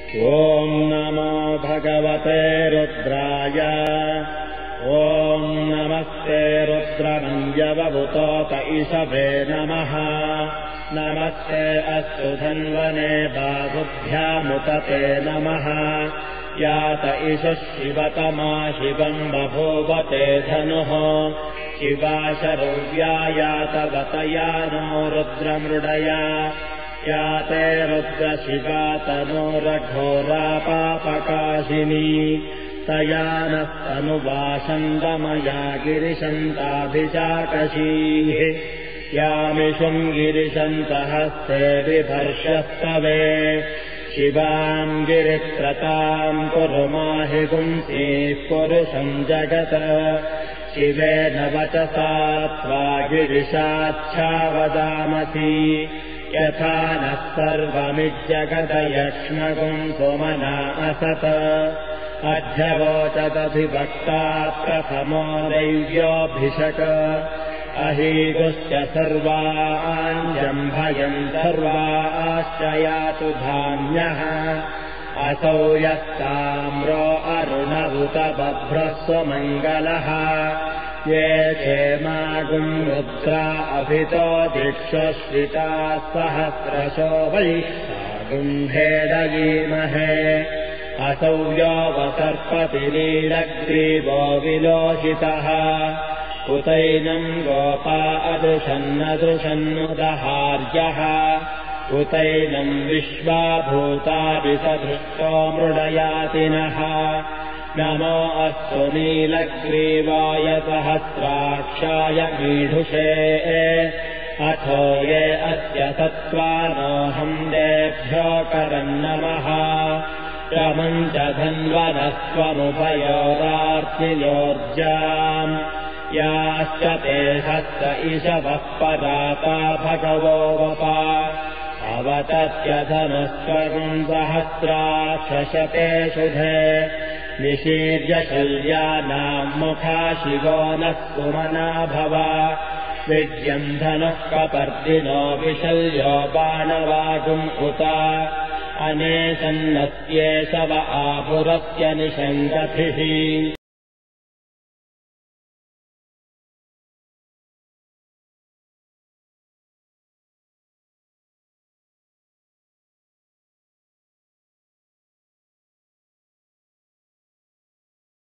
ॐ नमो भगवते रुद्राय। ॐ नमस्ते रुद्रमञ्जवभूतोत ईशवे नमः। नमस्ते अस्तु धन्वने बाहुभ्यामुतते नमः। यात ईशः शिवतमा शिवम् बभूवते धनुः। शिवाशरव्या यातवतया नो रुद्रमृडया। याते रुद्रशिवा तनोरघोरापापकाशिनी। तया नः तनुवासन्दमया गिरिशन्ताभिचाकशीः। यामिषुम् गिरिशन्तहस्ते बिभर्षस्तवे। शिवाम् गिरित्रताम् कुरु माहि पुंसीः पुरुषम् जगत्। शिवेन वचसा त्वा गिरिशाच्छावदामसि। यथा नः सर्वमिज्जगदयक्ष्मगुम् सुमना असत। अध्यवोचदधिवक्ता प्रथमो दैव्योऽभिषक। अहीगुश्च सर्वाञ्जम्भयम् सर्वाश्च यातु धान्यः। असौ यस्ताम्रो अरुणभुत बभ्रः स्वमङ्गलः। ये क्षेमागुम् रुद्रा अभितो दिक्षश्रिताः सहस्रशो वै गुम्भेदगीमहे। असौ योऽवसर्पति नीलग्रीवो विलोचितः। उतैनम् गोपा अदृशन्नदृशन्नुदहार्यः। उतैनम् विश्वाभूताभिसदृष्टो मृडयातिनः। नमो अस्तु नीलग्रीवाय सहस्राक्षाय मीढुषे। अथो ये अस्य सत्त्वानोऽहम् देभ्यो करन्नमः। रमम् च धन्वनस्त्वमुभयोरार्चियोर्जाम्। याश्च ते हस्त ईशवः पदाता भगवो वपा। अवतत्यधनस्त्वम् सहस्राक्षशते शुधे। निशीर्य शल्यानाम् मुखा शिवो नः सुमना भव। विद्यम् धनुः कपर्दिनो विशल्यो बाणवागुम् उत। अनेशन्नस्येषव आपुरस्य निषङ्गतिः।